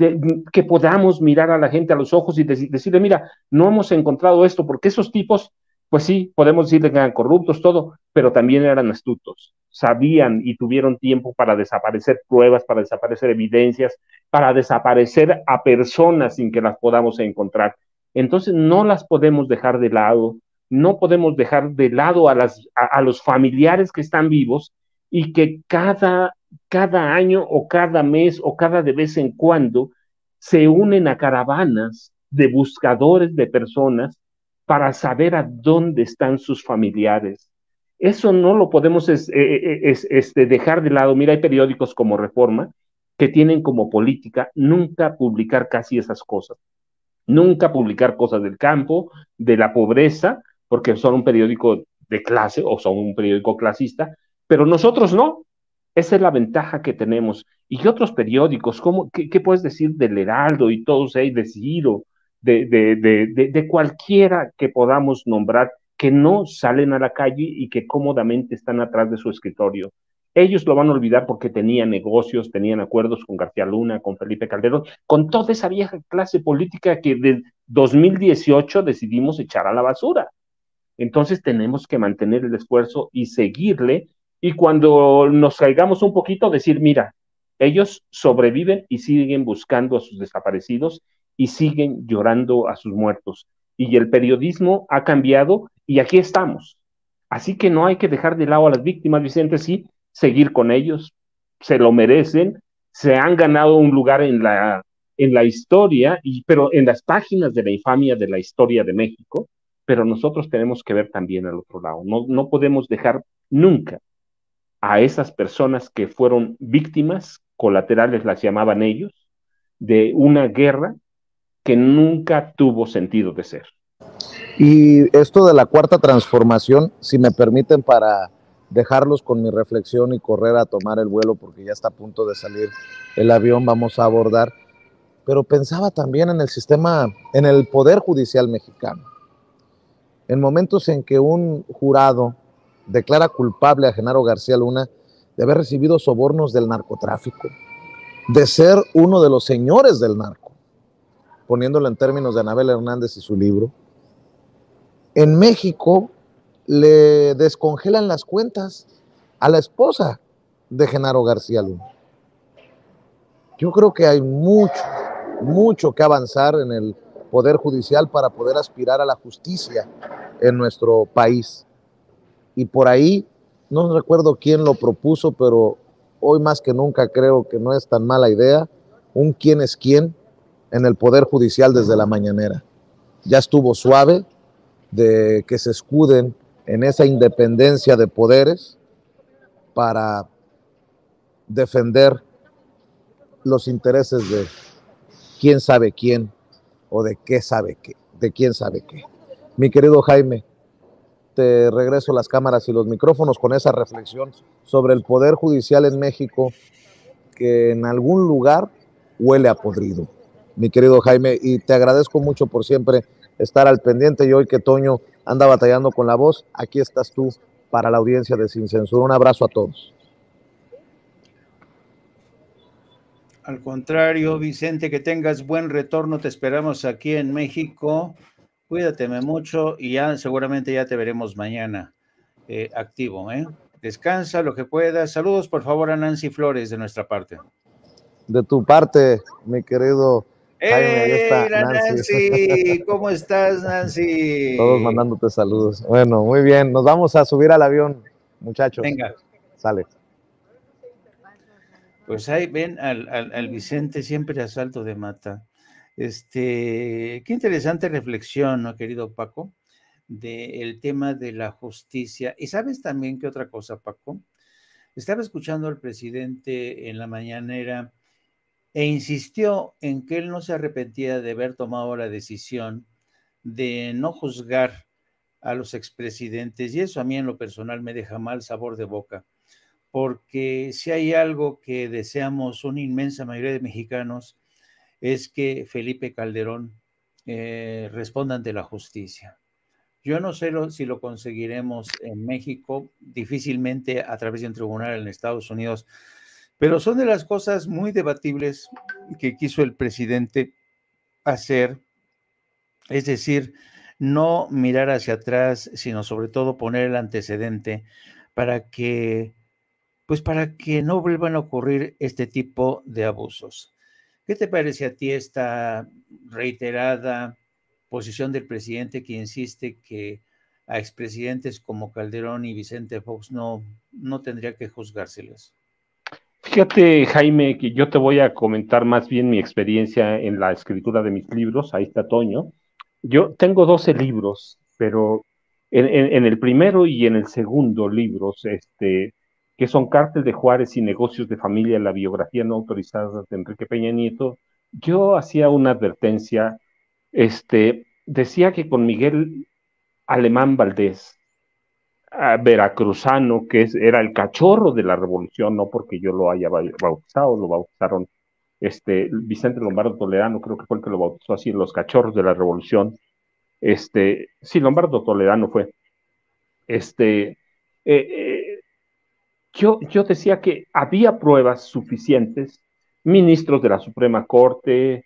que podamos mirar a la gente a los ojos y decirle, mira, no hemos encontrado esto, porque esos tipos, pues sí, podemos decirle que eran corruptos, todo, pero también eran astutos, sabían y tuvieron tiempo para desaparecer pruebas, para desaparecer evidencias, para desaparecer a personas sin que las podamos encontrar. Entonces no las podemos dejar de lado, no podemos dejar de lado a los familiares que están vivos y que cada año o cada mes o cada de vez en cuando se unen a caravanas de buscadores de personas para saber a dónde están sus familiares. Eso no lo podemos dejar de lado. Mira, hay periódicos como Reforma que tienen como política nunca publicar casi esas cosas, nunca publicar cosas del campo, de la pobreza, porque son un periódico de clase o son un periódico clasista, pero nosotros no. Esa es la ventaja que tenemos. Y otros periódicos, ¿qué puedes decir del Heraldo y todos ellos, de Ciro, de cualquiera que podamos nombrar, que no salen a la calle y que cómodamente están atrás de su escritorio? Ellos lo van a olvidar porque tenían negocios, tenían acuerdos con García Luna, con Felipe Calderón, con toda esa vieja clase política que de 2018 decidimos echar a la basura. Entonces tenemos que mantener el esfuerzo y seguirle, y cuando nos caigamos un poquito decir, mira, ellos sobreviven y siguen buscando a sus desaparecidos y siguen llorando a sus muertos. Y el periodismo ha cambiado y aquí estamos. Así que no hay que dejar de lado a las víctimas, Vicente, sí, seguir con ellos, se lo merecen, se han ganado un lugar en la historia, pero en las páginas de la infamia de la historia de México. Pero nosotros tenemos que ver también al otro lado. No podemos dejar nunca a esas personas que fueron víctimas colaterales, las llamaban ellos, de una guerra que nunca tuvo sentido de ser. Y esto de la cuarta transformación, si me permiten, para dejarlos con mi reflexión y correr a tomar el vuelo, porque ya está a punto de salir el avión, vamos a abordar, pero pensaba también en el sistema, en el Poder Judicial mexicano. En momentos en que un jurado declara culpable a Genaro García Luna de haber recibido sobornos del narcotráfico, de ser uno de los señores del narco, poniéndolo en términos de Anabel Hernández y su libro, en México le descongelan las cuentas a la esposa de Genaro García Luna. Yo creo que hay mucho que avanzar en el Poder Judicial para poder aspirar a la justicia en nuestro país. Y por ahí, no recuerdo quién lo propuso, pero hoy más que nunca creo que no es tan mala idea un quién es quién en el Poder Judicial desde la mañanera. Ya estuvo suave de que se escuden en esa independencia de poderes para defender los intereses de quién sabe quién o de qué sabe qué, de quién sabe qué. Mi querido Jaime, te regreso las cámaras y los micrófonos con esa reflexión sobre el Poder Judicial en México, que en algún lugar huele a podrido. Mi querido Jaime, y te agradezco mucho por siempre estar al pendiente, y hoy que Toño anda batallando con la voz, aquí estás tú para la audiencia de Sin Censura. Un abrazo a todos. Al contrario, Vicente, que tengas buen retorno, te esperamos aquí en México. Cuídateme mucho y ya seguramente ya te veremos mañana activo, ¿eh? Descansa lo que puedas. Saludos, por favor, a Nancy Flores de nuestra parte. De tu parte, mi querido Jaime, ahí está Nancy. ¿Cómo estás, Nancy? Todos mandándote saludos. Bueno, muy bien. Nos vamos a subir al avión, muchachos. Venga. Sale. Pues ahí ven al Vicente siempre a salto de mata. Qué interesante reflexión, ¿no, querido Paco? Del tema de la justicia. Y sabes también qué otra cosa, Paco. Estaba escuchando al presidente en la mañanera e insistió en que él no se arrepentía de haber tomado la decisión de no juzgar a los expresidentes, y eso a mí en lo personal me deja mal sabor de boca, porque si hay algo que deseamos una inmensa mayoría de mexicanos es que Felipe Calderón responda ante la justicia. Yo no sé si lo conseguiremos en México, difícilmente a través de un tribunal en Estados Unidos, pero son de las cosas muy debatibles que quiso el presidente hacer, es decir, no mirar hacia atrás, sino sobre todo poner el antecedente para que no vuelvan a ocurrir este tipo de abusos. ¿Qué te parece a ti esta reiterada posición del presidente que insiste que a expresidentes como Calderón y Vicente Fox no tendría que juzgárseles? Fíjate, Jaime, que yo te voy a comentar más bien mi experiencia en la escritura de mis libros. Ahí está Toño. Yo tengo 12 libros, pero en el primero y en el segundo libros, que son Cártel de Juárez y Negocios de Familia, la biografía no autorizada de Enrique Peña Nieto, yo hacía una advertencia, decía que con Miguel Alemán Valdés, veracruzano, que era el cachorro de la revolución, no porque yo lo haya bautizado, lo bautizaron Vicente Lombardo Toledano, creo que fue el que lo bautizó así, los cachorros de la revolución. Sí, Lombardo Toledano fue. Yo decía que había pruebas suficientes, ministros de la Suprema Corte,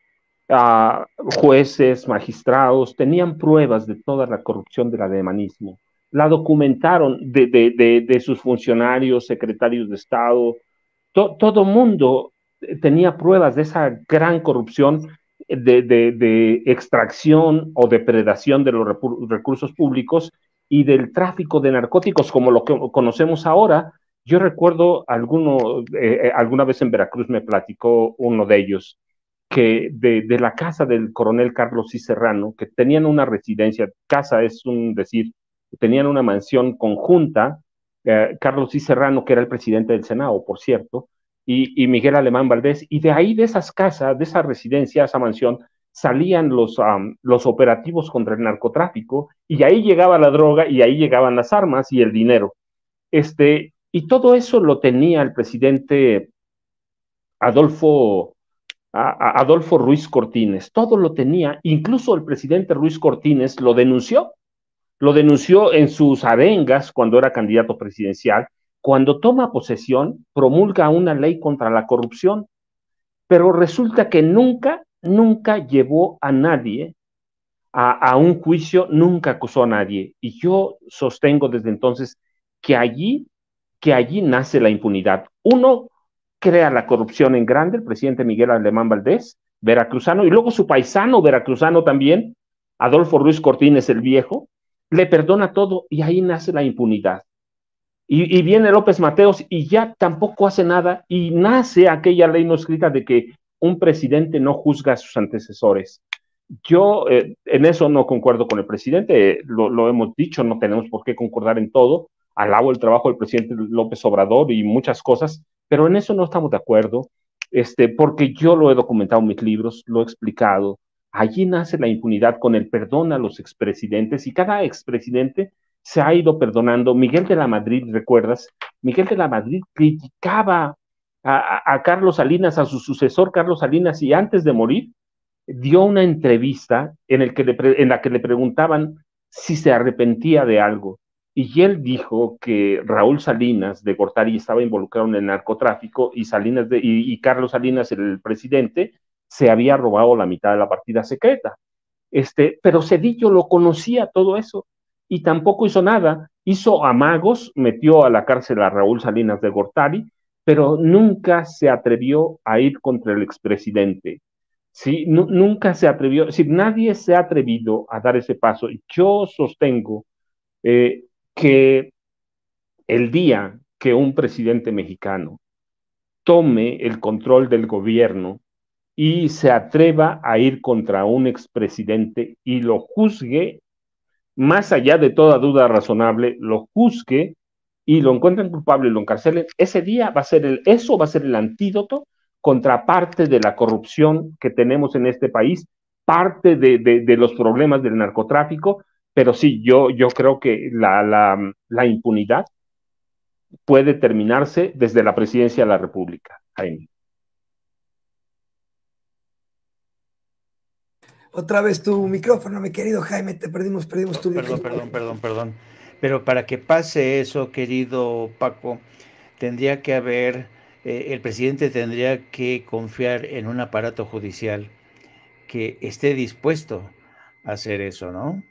jueces, magistrados, tenían pruebas de toda la corrupción del alemanismo, la documentaron de sus funcionarios, secretarios de Estado, todo mundo tenía pruebas de esa gran corrupción de extracción o depredación de los recursos públicos y del tráfico de narcóticos como lo que conocemos ahora. Yo recuerdo alguna vez en Veracruz me platicó uno de ellos, que de la casa del coronel Carlos C. Serrano, que tenían una residencia, casa es un decir, tenían una mansión conjunta, Carlos C. Serrano, que era el presidente del Senado, por cierto, y Miguel Alemán Valdés, y de ahí, de esas casas, de esa residencia, esa mansión, salían los operativos contra el narcotráfico, y ahí llegaba la droga, y ahí llegaban las armas y el dinero. Y todo eso lo tenía el presidente Adolfo Ruiz Cortines, todo lo tenía, incluso el presidente Ruiz Cortines lo denunció en sus arengas cuando era candidato presidencial. Cuando toma posesión, promulga una ley contra la corrupción, pero resulta que nunca llevó a nadie a un juicio, nunca acusó a nadie. Y yo sostengo desde entonces que allí que allí nace la impunidad. Uno crea la corrupción en grande, el presidente Miguel Alemán Valdés, veracruzano, y luego su paisano veracruzano también, Adolfo Ruiz Cortines el Viejo, le perdona todo y ahí nace la impunidad. Y viene López Mateos y ya tampoco hace nada y nace aquella ley no escrita de que un presidente no juzga a sus antecesores. Yo en eso no concuerdo con el presidente, lo hemos dicho, no tenemos por qué concordar en todo, alabo el trabajo del presidente López Obrador y muchas cosas, pero en eso no estamos de acuerdo, porque yo lo he documentado en mis libros, lo he explicado. Allí nace la impunidad con el perdón a los expresidentes y cada expresidente se ha ido perdonando. Miguel de la Madrid, ¿recuerdas? Miguel de la Madrid criticaba a Carlos Salinas, a su sucesor Carlos Salinas, y antes de morir dio una entrevista en la que le preguntaban si se arrepentía de algo. Y él dijo que Raúl Salinas de Gortari estaba involucrado en el narcotráfico y Carlos Salinas, el presidente, se había robado la mitad de la partida secreta. Pero Zedillo lo conocía todo eso y tampoco hizo nada. Hizo amagos, metió a la cárcel a Raúl Salinas de Gortari, pero nunca se atrevió a ir contra el expresidente. ¿Sí? Nunca se atrevió, es decir, nadie se ha atrevido a dar ese paso. Yo sostengo que el día que un presidente mexicano tome el control del gobierno y se atreva a ir contra un expresidente y lo juzgue, más allá de toda duda razonable, lo juzgue y lo encuentren culpable y lo encarcelen, ese día eso va a ser el antídoto contra parte de la corrupción que tenemos en este país, parte de los problemas del narcotráfico, pero sí, yo creo que la impunidad puede terminarse desde la presidencia de la República, Jaime. Otra vez tu micrófono, mi querido Jaime, te perdimos tu micrófono. Perdón. Pero para que pase eso, querido Paco, tendría que haber, el presidente tendría que confiar en un aparato judicial que esté dispuesto a hacer eso, ¿no?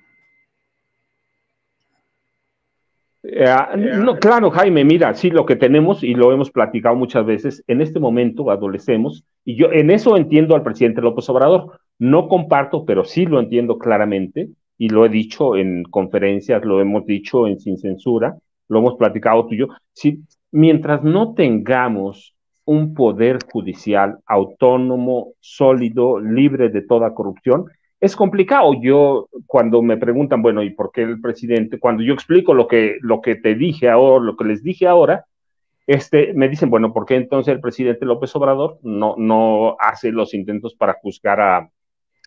No, claro, Jaime, mira, sí, lo que tenemos, y lo hemos platicado muchas veces, en este momento adolecemos, y yo en eso entiendo al presidente López Obrador, no comparto, pero sí lo entiendo claramente, y lo he dicho en conferencias, lo hemos dicho en Sin Censura, lo hemos platicado tú y yo, sí, mientras no tengamos un poder judicial autónomo, sólido, libre de toda corrupción, es complicado. Yo, cuando me preguntan, bueno, ¿y por qué el presidente? Cuando yo explico lo que te dije ahora, lo que les dije ahora, me dicen, bueno, ¿por qué entonces el presidente López Obrador no hace los intentos para juzgar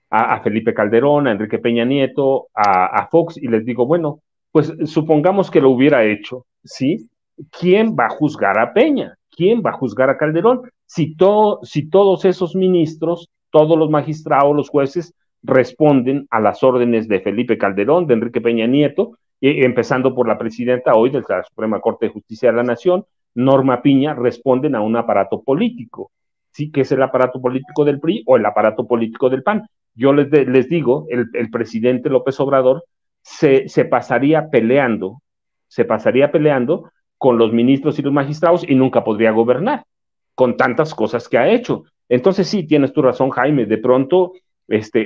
a Felipe Calderón, a Enrique Peña Nieto, a Fox? Y les digo, bueno, pues supongamos que lo hubiera hecho, ¿sí? ¿Quién va a juzgar a Peña? ¿Quién va a juzgar a Calderón? Si todos esos ministros, todos los magistrados, los jueces, responden a las órdenes de Felipe Calderón, de Enrique Peña Nieto, empezando por la presidenta hoy de la Suprema Corte de Justicia de la Nación, Norma Piña, responden a un aparato político, ¿sí? Que es el aparato político del PRI o el aparato político del PAN. Yo les digo, el presidente López Obrador se pasaría peleando con los ministros y los magistrados y nunca podría gobernar con tantas cosas que ha hecho. Entonces sí, tienes tu razón, Jaime, de pronto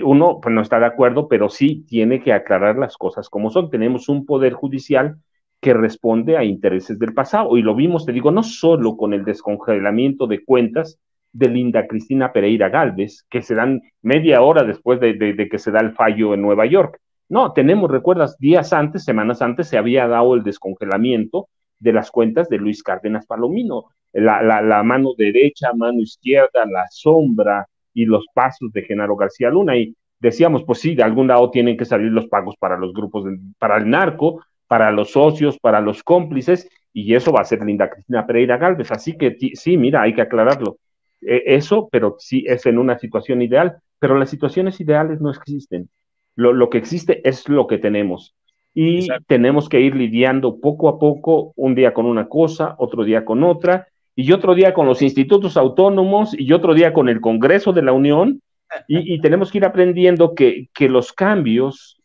uno pues, no está de acuerdo, pero sí tiene que aclarar las cosas como son. Tenemos un poder judicial que responde a intereses del pasado, y lo vimos, te digo, no solo con el descongelamiento de cuentas de Linda Cristina Pereira Gálvez, que se dan media hora después de que se da el fallo en Nueva York. No, recuerdas, días antes, semanas antes, se había dado el descongelamiento de las cuentas de Luis Cárdenas Palomino, la mano derecha, mano izquierda, la sombra y los pasos de Genaro García Luna, y decíamos, pues sí, de algún lado tienen que salir los pagos para los grupos, para el narco, para los socios, para los cómplices, y eso va a ser Linda Cristina Pereira Gálvez, así que sí, mira, hay que aclararlo, eso, pero sí es en una situación ideal, pero las situaciones ideales no existen, lo que existe es lo que tenemos, y exacto, tenemos que ir lidiando poco a poco, un día con una cosa, otro día con otra, y otro día con los institutos autónomos, y otro día con el Congreso de la Unión, y tenemos que ir aprendiendo que los cambios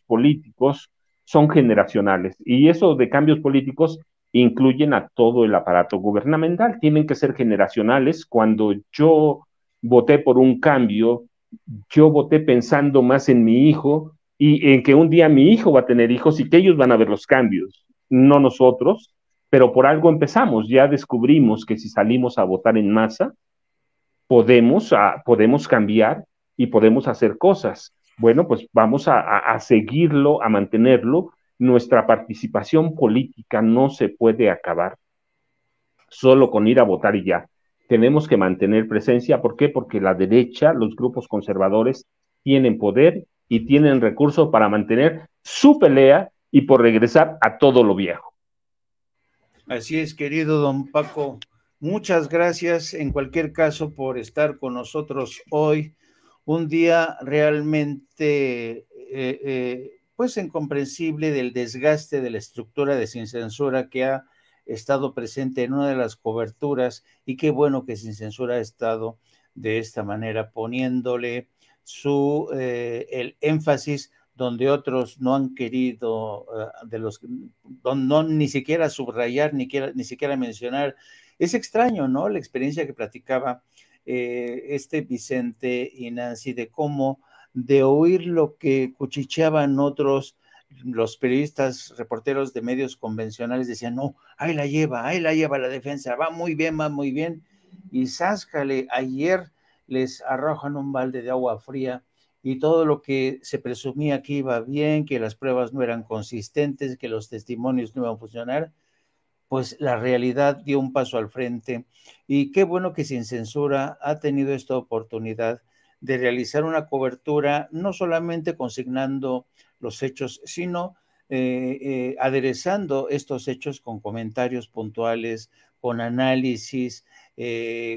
políticos son generacionales, y eso de cambios políticos incluyen a todo el aparato gubernamental, tienen que ser generacionales. Cuando yo voté por un cambio, yo voté pensando más en mi hijo y en que un día mi hijo va a tener hijos y que ellos van a ver los cambios, no nosotros, pero por algo empezamos, ya descubrimos que si salimos a votar en masa, podemos cambiar y podemos hacer cosas. Bueno, pues vamos a seguirlo, a mantenerlo. Nuestra participación política no se puede acabar solo con ir a votar y ya. Tenemos que mantener presencia. ¿Por qué? Porque la derecha, los grupos conservadores, tienen poder y tienen recursos para mantener su pelea y por regresar a todo lo viejo. Así es, querido don Paco. Muchas gracias en cualquier caso por estar con nosotros hoy. Un día realmente pues incomprensible del desgaste de la estructura de Sin Censura que ha estado presente en una de las coberturas, y qué bueno que Sin Censura ha estado de esta manera poniéndole el énfasis donde otros no han querido, ni siquiera subrayar, ni siquiera mencionar. Es extraño, ¿no? La experiencia que platicaba Vicente y Nancy, de cómo de oír lo que cuchicheaban otros, los periodistas, reporteros de medios convencionales decían, no, ahí la lleva la defensa, va muy bien, y sáscale, ayer les arrojan un balde de agua fría, y todo lo que se presumía que iba bien, que las pruebas no eran consistentes, que los testimonios no iban a funcionar, pues la realidad dio un paso al frente. Y qué bueno que Sin Censura ha tenido esta oportunidad de realizar una cobertura, no solamente consignando los hechos, sino aderezando estos hechos con comentarios puntuales, con análisis,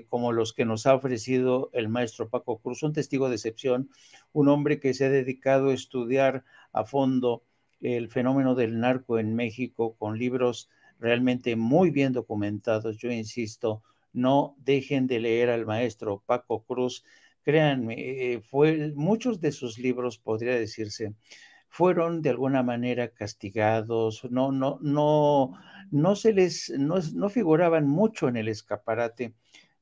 como los que nos ha ofrecido el maestro Paco Cruz, un testigo de excepción, un hombre que se ha dedicado a estudiar a fondo el fenómeno del narco en México, con libros realmente muy bien documentados. Yo insisto, no dejen de leer al maestro Paco Cruz. Créanme, muchos de sus libros, podría decirse, fueron de alguna manera castigados, no figuraban mucho en el escaparate,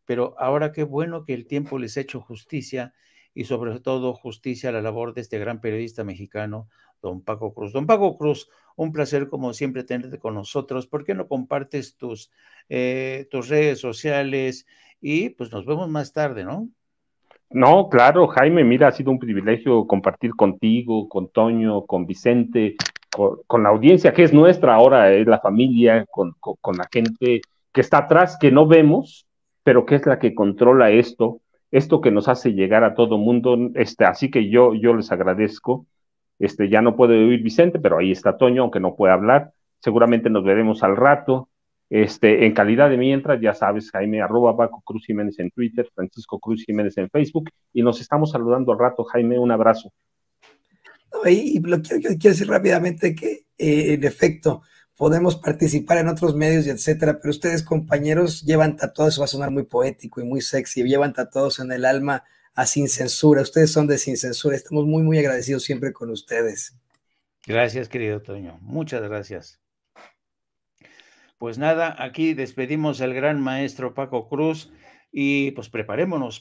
pero ahora qué bueno que el tiempo les ha hecho justicia, y sobre todo justicia a la labor de este gran periodista mexicano, don Paco Cruz. Don Paco Cruz, un placer como siempre tenerte con nosotros. ¿Por qué no compartes tus redes sociales? Y pues nos vemos más tarde, ¿no? No, claro, Jaime, mira, ha sido un privilegio compartir contigo, con Toño, con Vicente, con la audiencia que es nuestra ahora, es la familia, con la gente que está atrás, que no vemos, pero que es la que controla esto que nos hace llegar a todo mundo. Así que yo les agradezco. Ya no puede oír Vicente, pero ahí está Toño, aunque no puede hablar. Seguramente nos veremos al rato. En calidad de mientras, ya sabes, Jaime, @Paco Cruz Jiménez en Twitter, Francisco Cruz Jiménez en Facebook, y nos estamos saludando al rato. Jaime, un abrazo. No, y lo quiero decir rápidamente que, en efecto, podemos participar en otros medios y etcétera, pero ustedes, compañeros, llevan tatuados, eso va a sonar muy poético y muy sexy, llevan tatuados en el alma a Sin Censura. Ustedes son de Sin Censura. Estamos muy, muy agradecidos siempre con ustedes. Gracias, querido Toño. Muchas gracias. Pues nada, aquí despedimos al gran maestro Paco Cruz y pues preparémonos